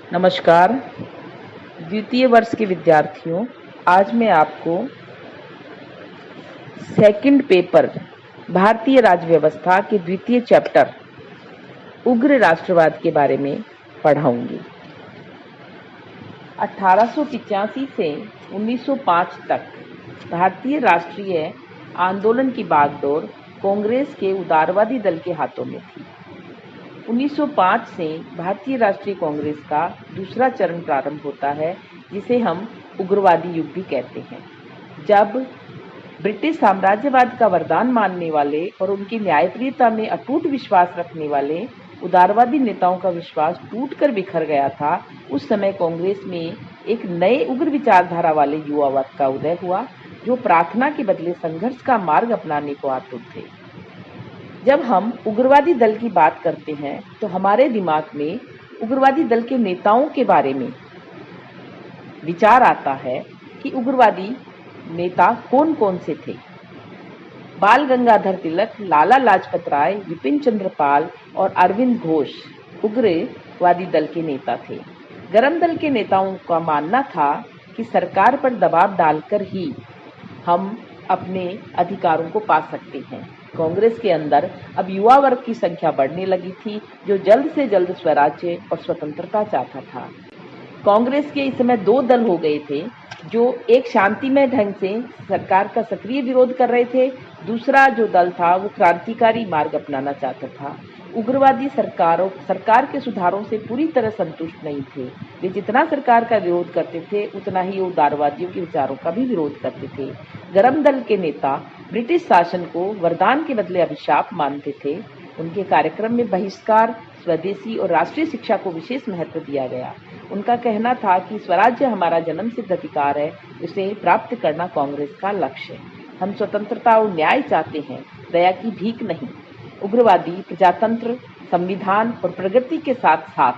नमस्कार। द्वितीय वर्ष के विद्यार्थियों, आज मैं आपको सेकंड पेपर भारतीय राज्य व्यवस्था के द्वितीय चैप्टर उग्र राष्ट्रवाद के बारे में पढ़ाऊंगी। 1885 से 1905 तक भारतीय राष्ट्रीय आंदोलन की बागडोर कांग्रेस के उदारवादी दल के हाथों में थी। 1905 से भारतीय राष्ट्रीय कांग्रेस का दूसरा चरण प्रारंभ होता है, जिसे हम उग्रवादी युग भी कहते हैं, जब ब्रिटिश साम्राज्यवाद का वरदान मानने वाले और उनकी न्यायप्रियता में अटूट विश्वास रखने वाले उदारवादी नेताओं का विश्वास टूटकर बिखर गया था। उस समय कांग्रेस में एक नए उग्र विचारधारा वाले युवा वर्ग का उदय हुआ, जो प्रार्थना के बदले संघर्ष का मार्ग अपनाने को आतुर थे। जब हम उग्रवादी दल की बात करते हैं तो हमारे दिमाग में उग्रवादी दल के नेताओं के बारे में विचार आता है कि उग्रवादी नेता कौन कौन से थे। बाल गंगाधर तिलक, लाला लाजपत राय, विपिन चंद्र पाल और अरविंद घोष उग्रवादी दल के नेता थे। गरम दल के नेताओं का मानना था कि सरकार पर दबाव डालकर ही हम अपने अधिकारों को पा सकते हैं। कांग्रेस के अंदर अब युवा वर्ग की संख्या बढ़ने लगी थी, जो जल्द से जल्द स्वराज्य और स्वतंत्रता चाहता था। कांग्रेस के इस समय दो दल हो गए थे, जो एक शांतिमय ढंग से सरकार का सक्रिय विरोध कर रहे थे। दूसरा जो दल था वो क्रांतिकारी मार्ग अपनाना चाहता था। उग्रवादी सरकार के सुधारों से पूरी तरह संतुष्ट नहीं थे। वे जितना सरकार का विरोध करते थे, उतना ही उदारवादियों के विचारों का भी विरोध करते थे। गरम दल के नेता ब्रिटिश शासन को वरदान के बदले अभिशाप मानते थे। उनके कार्यक्रम में बहिष्कार, स्वदेशी और राष्ट्रीय शिक्षा को विशेष महत्व दिया गया। उनका कहना था कि स्वराज्य हमारा जन्मसिद्ध अधिकार है, उसे प्राप्त करना कांग्रेस का लक्ष्य है। हम स्वतंत्रता और न्याय चाहते हैं, दया की भीख नहीं। उग्रवादी प्रजातंत्र, संविधान और प्रगति के साथ साथ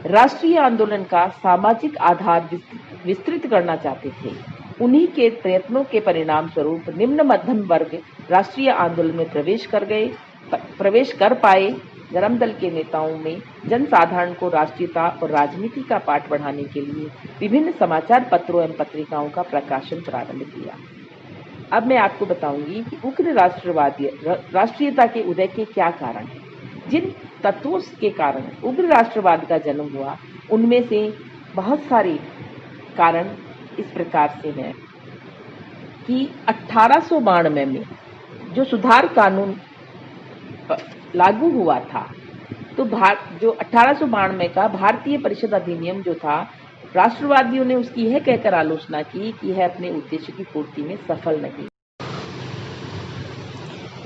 राष्ट्रीय आंदोलन का सामाजिक आधार विस्तृत करना चाहते थे। उन्हीं के प्रयत्नों के परिणाम स्वरूप निम्न मध्यम वर्ग राष्ट्रीय आंदोलन में प्रवेश कर पाए। गरम दल के नेताओं में जनसाधारण को राष्ट्रीयता और राजनीति का पाठ बढ़ाने के लिए विभिन्न समाचार पत्रों एवं पत्रिकाओं का प्रकाशन प्रारंभ किया। अब मैं आपको बताऊंगी कि उग्र राष्ट्रीयता के उदय के क्या कारण हैं। जिन तत्वों के कारण उग्र राष्ट्रवाद का जन्म हुआ, उनमें से बहुत सारे कारण इस प्रकार से हैं कि 1892 में जो सुधार कानून लागू हुआ था, तो जो 1892 का भारतीय परिषद अधिनियम जो था, राष्ट्रवादियों ने उसकी यह कहकर आलोचना की कि यह अपने उद्देश्य की पूर्ति में सफल नहीं।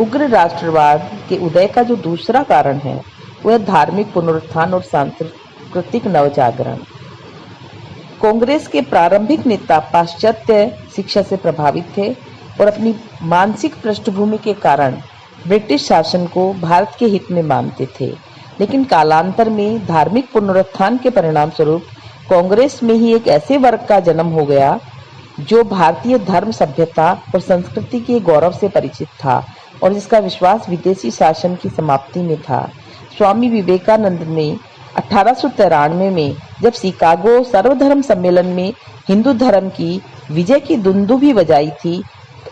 उग्र राष्ट्रवाद के उदय का जो दूसरा कारण है वह धार्मिक पुनरुत्थान और सांस्कृतिक नवजागरण। कांग्रेस के प्रारंभिक नेता पाश्चात्य शिक्षा से प्रभावित थे और अपनी मानसिक पृष्ठभूमि के कारण ब्रिटिश शासन को भारत के हित में मानते थे। लेकिन कालांतर में धार्मिक पुनरुत्थान के परिणाम स्वरूप कांग्रेस में ही एक ऐसे वर्ग का जन्म हो गया जो भारतीय धर्म, सभ्यता और संस्कृति के गौरव से परिचित था और जिसका विश्वास विदेशी शासन की समाप्ति में था। स्वामी विवेकानंद ने 1893 में जब शिकागो सर्वधर्म सम्मेलन में हिंदू धर्म की विजय की दुंदुभी बजाई थी,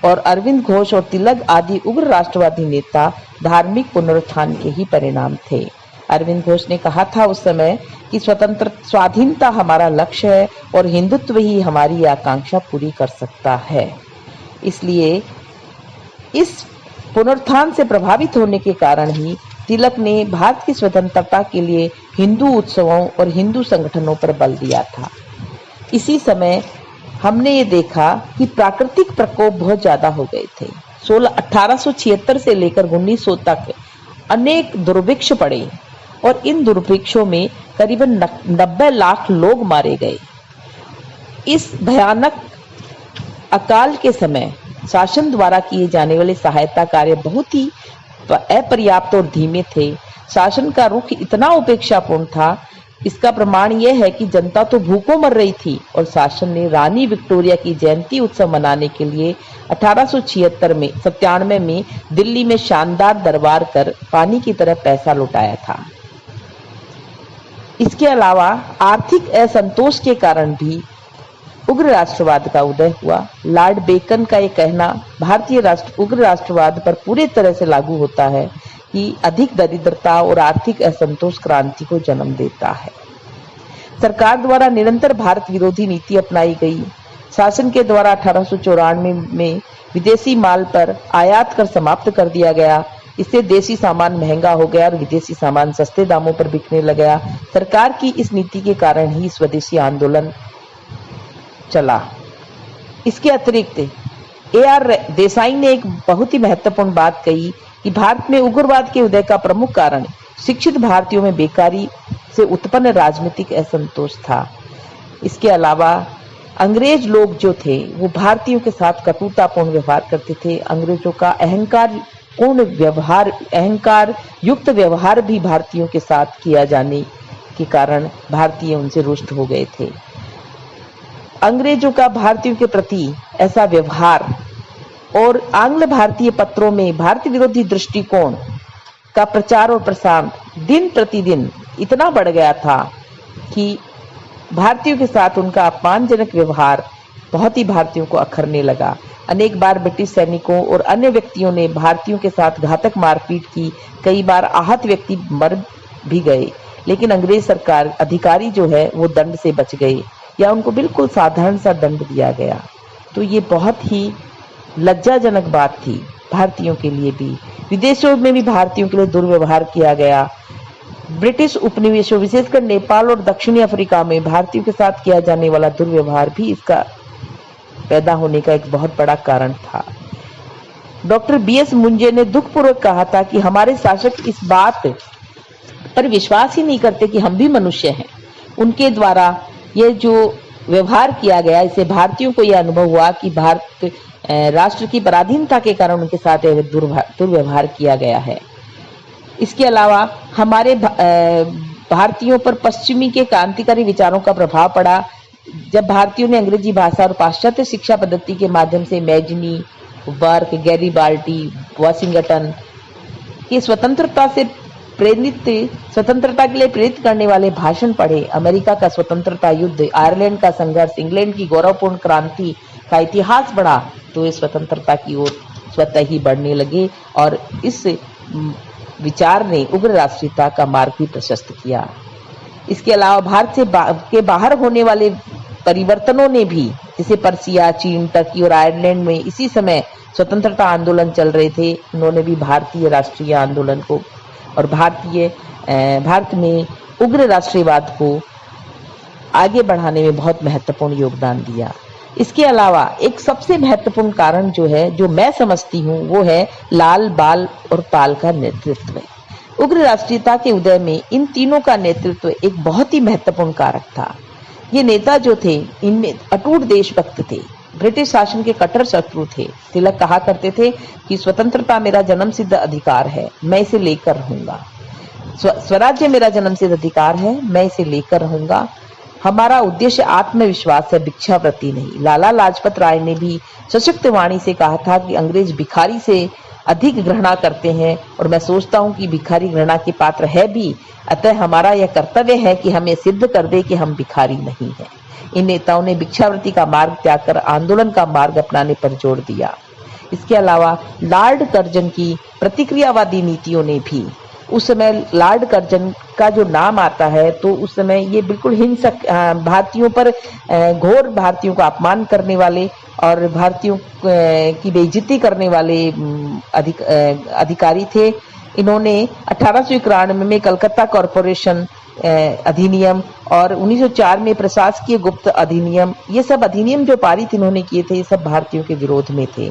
और अरविंद घोष और तिलक आदि उग्र राष्ट्रवादी नेता धार्मिक पुनरुत्थान के ही परिणाम थे। अरविंद घोष ने कहा था उस समय कि स्वाधीनता हमारा लक्ष्य है और हिंदुत्व ही हमारी आकांक्षा पूरी कर सकता है। इसलिए इस पुनरुत्थान से प्रभावित होने के कारण ही तिलक ने भारत की स्वतंत्रता के लिए हिंदू उत्सवों और हिंदू संगठनों पर बल दिया था। इसी समय हमने ये देखा कि प्राकृतिक प्रकोप बहुत ज्यादा हो गए थे। 1876 से लेकर 1900 तक अनेक दुर्भिक्ष पड़े और इन दुर्भिक्षों में करीबन 90 लाख लोग मारे गए। इस भयानक अकाल के समय शासन द्वारा किए जाने वाले सहायता कार्य बहुत ही अपर्याप्त और धीमे थे। शासन का रुख इतना उपेक्षापूर्ण था, इसका प्रमाण यह है कि जनता तो भूखों मर रही थी और शासन ने रानी विक्टोरिया की जयंती उत्सव मनाने के लिए 1897 में दिल्ली में शानदार दरबार कर पानी की तरह पैसा लुटाया था। इसके अलावा आर्थिक असंतोष के कारण भी उग्र राष्ट्रवाद का उदय हुआ। लॉर्ड बेकन का ये कहना भारतीय उग्र राष्ट्रवाद पर पूरी तरह से लागू होता है कि अधिक दरिद्रता और आर्थिक असंतोष क्रांति को जन्म देता है। सरकार द्वारा निरंतर भारत विरोधी नीति अपनाई गई। शासन के द्वारा 1894 में विदेशी माल पर आयात कर समाप्त कर दिया गया। इससे देसी सामान महंगा हो गया और विदेशी सामान सस्ते दामों पर बिकने लगा। सरकार की इस नीति के कारण ही स्वदेशी आंदोलन चला। इसके अतिरिक्त AR देसाई ने एक बहुत ही महत्वपूर्ण बात कही कि भारत में उग्रवाद के उदय का प्रमुख कारण शिक्षित भारतीयों में बेकारी से उत्पन्न राजनीतिक असंतोष था। इसके अलावा अंग्रेज लोग जो थे वो भारतीयों के साथ कटुतापूर्ण व्यवहार करते थे। अंग्रेजों का अहंकार युक्त व्यवहार भी भारतीयों के साथ किया जाने के कारण भारतीय उनसे रुष्ट हो गए थे। अंग्रेजों का भारतीयों के प्रति ऐसा व्यवहार और आंग्ल भारतीय पत्रों में भारतीय विरोधी दृष्टिकोण का प्रचार और प्रसार दिन प्रतिदिन इतना बढ़ गया था कि भारतीयों के साथ उनका अपमानजनक व्यवहार बहुत ही भारतीयों को अखरने लगा। अनेक बार ब्रिटिश सैनिकों और अन्य व्यक्तियों ने भारतीयों के साथ घातक मारपीट की। कई बार आहत व्यक्ति मर भी गए, लेकिन अंग्रेज सरकार अधिकारी जो है वो दंड से बच गए या उनको बिल्कुल साधारण सा दंड दिया गया। तो ये बहुत ही लज्जाजनक बात थी भारतीयों के लिए भी। विदेशों में भी भारतीयों के लिए दुर्व्यवहार किया गया। ब्रिटिश उपनिवेशों विशेषकर नेपाल और दक्षिणी अफ्रीका में भारतीयों के साथ किया जाने वाला दुर्व्यवहार भी इसका पैदा होने का एक बहुत बड़ा कारण था। डॉक्टर BS मुंजे ने दुखपूर्वक कहा था कि हमारे शासक इस बात पर विश्वास ही नहीं करते कि हम भी मनुष्य हैं। उनके द्वारा ये जो व्यवहार किया गया, इससे भारतीयों को यह अनुभव हुआ कि भारत राष्ट्र की पराधीनता के कारण उनके साथ दुर्व्यवहार किया गया है। इसके अलावा हमारे भारतीयों पर पश्चिमी के क्रांतिकारी विचारों का प्रभाव पड़ा। जब भारतीयों ने अंग्रेजी भाषा और पाश्चात्य शिक्षा पद्धति के माध्यम से मैजनी, बर्क, गैरीबाल्डी, वाशिंगटन के स्वतंत्रता के लिए प्रेरित करने वाले भाषण पढ़े, अमेरिका का स्वतंत्रता युद्ध, आयरलैंड का संघर्ष, इंग्लैंड की गौरवपूर्ण क्रांति का इतिहास पढ़ा, तो ये स्वतंत्रता की ओर स्वतः ही बढ़ने लगे और इस विचार ने उग्र राष्ट्रीयता का मार्ग भी प्रशस्त किया। इसके अलावा भारत के बाहर होने वाले परिवर्तनों ने भी, जैसे पर्सिया, चीन, टर्की और आयरलैंड में इसी समय स्वतंत्रता आंदोलन चल रहे थे, उन्होंने भी भारतीय राष्ट्रीय आंदोलन को और भारत में उग्र राष्ट्रीयवाद को आगे बढ़ाने में बहुत महत्वपूर्ण योगदान दिया। इसके अलावा एक सबसे महत्वपूर्ण कारण जो है, जो मैं समझती हूँ, वो है लाल, बाल और पाल का नेतृत्व। उग्र राष्ट्रीयता के उदय में इन तीनों का नेतृत्व एक बहुत ही महत्वपूर्ण कारक था। ये नेता जो थे, इनमें अटूट देशभक्त थे, ब्रिटिश शासन के कट्टर शत्रु थे। तिलक कहा करते थे कि स्वतंत्रता मेरा जन्मसिद्ध अधिकार है, मैं इसे लेकर रहूंगा। स्वराज्य मेरा जन्मसिद्ध अधिकार है, मैं इसे लेकर रहूंगा। हमारा उद्देश्य आत्मविश्वास है, भिक्षावृत्ति नहीं। लाला लाजपत राय ने भी सशक्त वाणी से कहा था कि अंग्रेज भिखारी से अधिक घृणा करते हैं और मैं सोचता हूं कि भिखारी घृणा के पात्र है भी, अतः हमारा यह कर्तव्य है कि हमें सिद्ध कर दे कि हम भिखारी नहीं हैं। इन नेताओं ने भिक्षावृत्ति का मार्ग त्याग कर आंदोलन का मार्ग अपनाने पर जोर दिया। इसके अलावा लॉर्ड कर्जन की प्रतिक्रियावादी नीतियों ने भी, उस समय लॉर्ड कर्जन का जो नाम आता है तो उस समय ये बिल्कुल हिंसक, भारतीयों पर घोर भारतीयों का अपमान करने वाले और भारतीयों की बेइज्जती करने वाले अधिकारी थे। इन्होंने 1891 में कलकत्ता कॉरपोरेशन अधिनियम और 1904 में प्रशासकीय गुप्त अधिनियम, ये सब अधिनियम जो पारित इन्होंने किए थे, ये सब भारतीयों के विरोध में थे।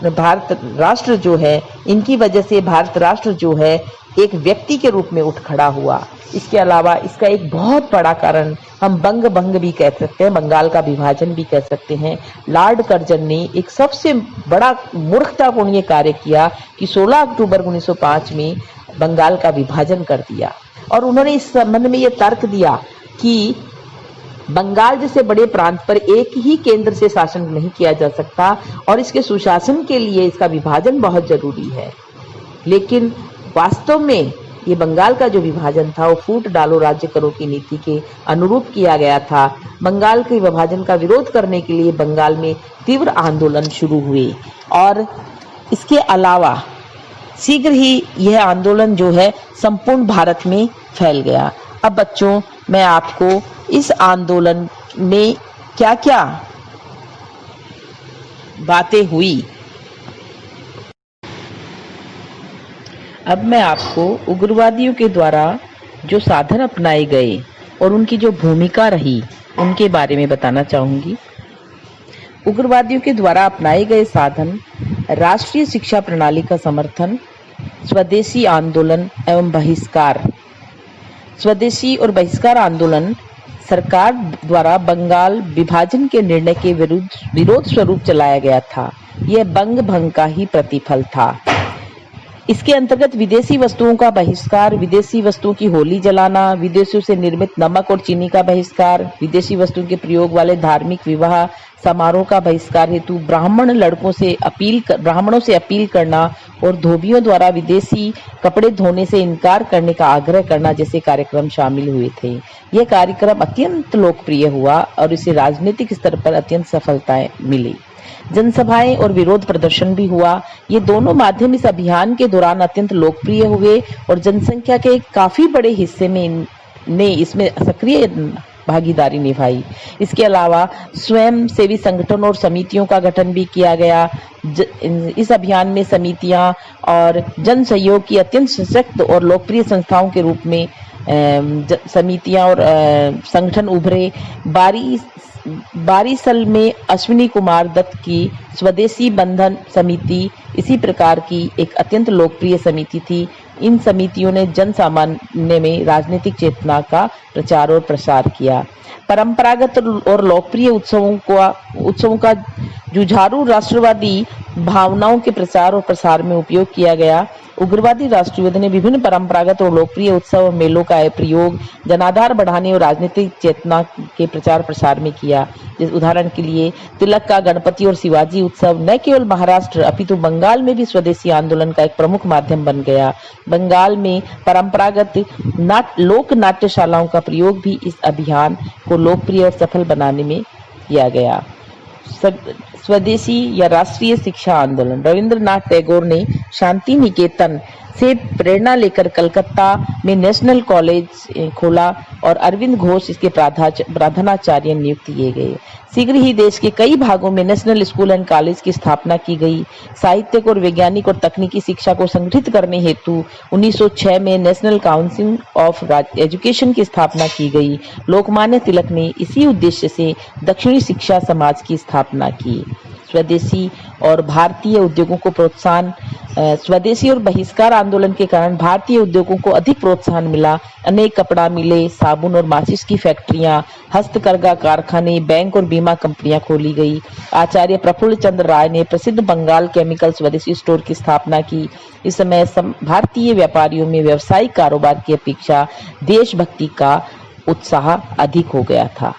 भारत राष्ट्र जो है, इनकी वजह से भारत राष्ट्र जो है एक व्यक्ति के रूप में उठ खड़ा हुआ। इसके अलावा इसका एक बहुत बड़ा कारण हम बंग भी कह सकते हैं, बंगाल का विभाजन भी कह सकते हैं। लॉर्ड कर्जन ने एक सबसे बड़ा मूर्खतापूर्ण ये कार्य किया कि 16 अक्टूबर 1905 में बंगाल का विभाजन कर दिया और उन्होंने इस संबंध में ये तर्क दिया कि बंगाल जैसे बड़े प्रांत पर एक ही केंद्र से शासन नहीं किया जा सकता और इसके सुशासन के लिए इसका विभाजन बहुत जरूरी है। लेकिन वास्तव में ये बंगाल का जो विभाजन था वो फूट डालो राज्य करो की नीति के अनुरूप किया गया था। बंगाल के विभाजन का विरोध करने के लिए बंगाल में तीव्र आंदोलन शुरू हुए और इसके अलावा शीघ्र ही यह आंदोलन जो है संपूर्ण भारत में फैल गया। अब बच्चों, मैं आपको इस आंदोलन में क्या क्या बातें हुई, अब मैं आपको उग्रवादियों के द्वारा जो साधन अपनाए गए और उनकी जो भूमिका रही उनके बारे में बताना चाहूंगी। उग्रवादियों के द्वारा अपनाए गए साधन राष्ट्रीय शिक्षा प्रणाली का समर्थन, स्वदेशी आंदोलन एवं बहिष्कार। स्वदेशी और बहिष्कार आंदोलन सरकार द्वारा बंगाल विभाजन के निर्णय के विरोध स्वरूप चलाया गया था। यह बंग भंग का ही प्रतिफल था। इसके अंतर्गत विदेशी वस्तुओं का बहिष्कार, विदेशी वस्तुओं की होली जलाना, विदेशियों से निर्मित नमक और चीनी का बहिष्कार, विदेशी वस्तुओं के प्रयोग वाले धार्मिक विवाह समारोह का बहिष्कार हेतु ब्राह्मणों से अपील करना और धोबियों द्वारा विदेशी कपड़े धोने से इनकार करने का आग्रह करना जैसे कार्यक्रम शामिल हुए थे। यह कार्यक्रम अत्यंत लोकप्रिय हुआ और इसे राजनीतिक स्तर पर अत्यंत सफलताएं मिली। जनसभाएं और विरोध प्रदर्शन भी हुआ। ये दोनों माध्यम इस अभियान के दौरान अत्यंत लोकप्रिय हुए और जनसंख्या के काफी बड़े हिस्से में ने इसमें सक्रिय भागीदारी निभाई। इसके अलावा स्वयं सेवी संगठन और समितियों का गठन भी किया गया। इस अभियान में समितियां और जन सहयोग की अत्यंत सशक्त और लोकप्रिय संस्थाओं के रूप में समितियां और संगठन उभरे। बारीसल में अश्विनी कुमार दत्त की स्वदेशी बंधन समिति इसी प्रकार की एक अत्यंत लोकप्रिय समिति थी। इन समितियों ने जन सामान्य में राजनीतिक चेतना का प्रचार और प्रसार किया। परंपरागत और लोकप्रिय उत्सवों का जुझारू राष्ट्रवादी भावनाओं के प्रचार और प्रसार में उपयोग किया गया। उग्रवादी राष्ट्रवाद ने विभिन्न परंपरागत और लोकप्रिय उत्सव और मेलों का प्रयोग जनाधार बढ़ाने और राजनीतिक चेतना के प्रचार प्रसार में किया। जिस उदाहरण के लिए तिलक का गणपति और शिवाजी उत्सव न केवल महाराष्ट्र अपितु बंगाल में भी स्वदेशी आंदोलन का एक प्रमुख माध्यम बन गया। बंगाल में परंपरागत लोक नाट्यशालाओं का प्रयोग भी इस अभियान को लोकप्रिय और सफल बनाने में किया गया। स्वदेशी या राष्ट्रीय शिक्षा आंदोलन। रविंद्रनाथ टैगोर ने शांति निकेतन से प्रेरणा लेकर कलकत्ता में नेशनल कॉलेज खोला और अरविंद घोष इसके प्रधानाचार्य नियुक्त किए गए। शीघ्र ही देश के कई भागों में नेशनल स्कूल एंड कॉलेज की स्थापना की गई। साहित्यिक और वैज्ञानिक और तकनीकी शिक्षा को संगठित करने हेतु 1906 में नेशनल काउंसिल ऑफ एजुकेशन की स्थापना की गई। लोकमान्य तिलक ने इसी उद्देश्य से दक्षिणी शिक्षा समाज की स्थापना की। स्वदेशी और भारतीय उद्योगों को प्रोत्साहन। स्वदेशी और बहिष्कार आंदोलन के कारण भारतीय उद्योगों को अधिक प्रोत्साहन मिला। अनेक कपड़ा मिले, साबुन और माचिस की फैक्ट्रियां, हस्तकरघा कारखाने, बैंक और बीमा कंपनियां खोली गई। आचार्य प्रफुल्ल चंद्र राय ने प्रसिद्ध बंगाल केमिकल स्वदेशी स्टोर की स्थापना की। इस समय भारतीय व्यापारियों में व्यावसायिक कारोबार की अपेक्षा देशभक्ति का उत्साह अधिक हो गया था।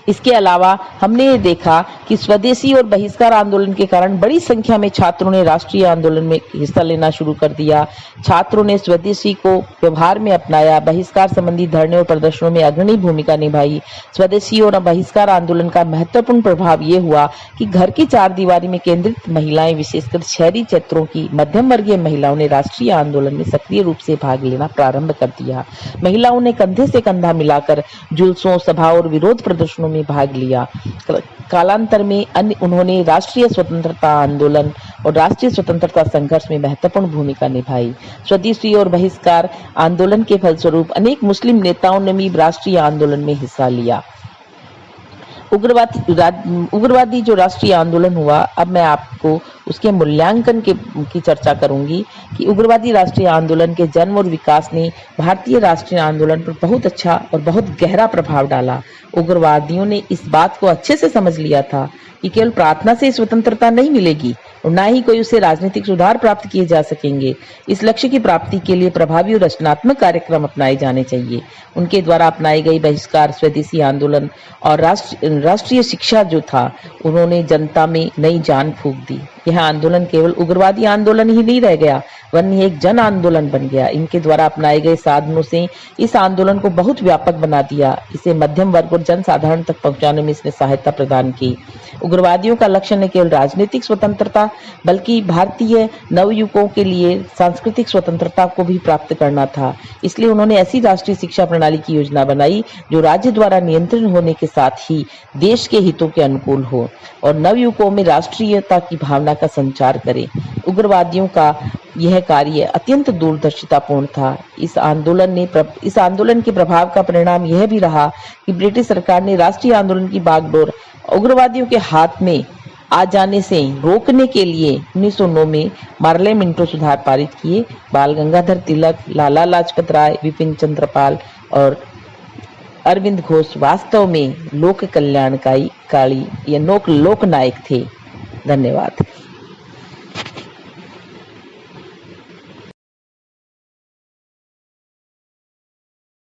इसके अलावा हमने ये देखा कि स्वदेशी और बहिष्कार आंदोलन के कारण बड़ी संख्या में छात्रों ने राष्ट्रीय आंदोलन में हिस्सा लेना शुरू कर दिया। छात्रों ने स्वदेशी को व्यवहार में अपनाया, बहिष्कार संबंधी धरने और प्रदर्शनों में अग्रणी भूमिका निभाई। स्वदेशी और बहिष्कार आंदोलन का महत्वपूर्ण प्रभाव ये हुआ कि घर की चार दीवारी में केंद्रित महिलाएं, विशेषकर शहरी क्षेत्रों की मध्यम वर्गीय महिलाओं ने राष्ट्रीय आंदोलन में सक्रिय रूप से भाग लेना प्रारंभ कर दिया। महिलाओं ने कंधे से कंधा मिलाकर जुलूसों, सभा और विरोध प्रदर्शनों में भाग लिया। कालांतर में उन्होंने राष्ट्रीय स्वतंत्रता आंदोलन और राष्ट्रीय स्वतंत्रता संघर्ष में महत्वपूर्ण भूमिका निभाई। स्वदेशी और बहिष्कार आंदोलन के फलस्वरूप अनेक मुस्लिम नेताओं ने भी राष्ट्रीय आंदोलन में हिस्सा लिया। उग्रवादी जो राष्ट्रीय आंदोलन हुआ, अब मैं आपको उसके मूल्यांकन की चर्चा करूंगी कि उग्रवादी राष्ट्रीय आंदोलन के जन्म और विकास ने भारतीय राष्ट्रीय आंदोलन पर बहुत अच्छा और बहुत गहरा प्रभाव डाला। उग्रवादियों ने इस बात को अच्छे से समझ लिया था कि केवल प्रार्थना से स्वतंत्रता नहीं मिलेगी और न ही कोई उससे राजनीतिक सुधार प्राप्त किए जा सकेंगे। इस लक्ष्य की प्राप्ति के लिए प्रभावी और रचनात्मक कार्यक्रम अपनाए जाने चाहिए। उनके द्वारा अपनाई गई बहिष्कार, स्वदेशी आंदोलन और राष्ट्रीय शिक्षा जो था, उन्होंने जनता में नई जान फूंक दी। यह आंदोलन केवल उग्रवादी आंदोलन ही नहीं रह गया, वरन एक जन आंदोलन बन गया। इनके द्वारा अपनाए गए साधनों से इस आंदोलन को बहुत व्यापक बना दिया। इसे मध्यम वर्ग और जनसाधारण तक पहुंचाने में इसने सहायता प्रदान की। उग्रवादियों का लक्ष्य न केवल राजनीतिक स्वतंत्रता बल्कि भारतीय नवयुवकों के लिए सांस्कृतिक स्वतंत्रता को भी प्राप्त करना था। इसलिए उन्होंने ऐसी राष्ट्रीय शिक्षा प्रणाली की योजना बनाई जो राज्य द्वारा नियंत्रण होने के साथ ही देश के हितों के अनुकूल हो और नवयुवकों में राष्ट्रीयता की भावना का संचार करे। उग्रवादियों का यह कार्य अत्यंत दूरदर्शितापूर्ण था। इस आंदोलन के प्रभाव का परिणाम यह भी रहा कि ब्रिटिश सरकार ने राष्ट्रीय आंदोलन की बागडोर उग्रवादियों के हाथ में आ जाने से रोकने के लिए 1909 में मार्ले मिंटो सुधार पारित किए। बाल गंगाधर तिलक, लाला लाजपत राय, विपिन चंद्र पाल और अरविंद घोष वास्तव में लोक कल्याणकारी या लोक नायक थे। धन्यवाद।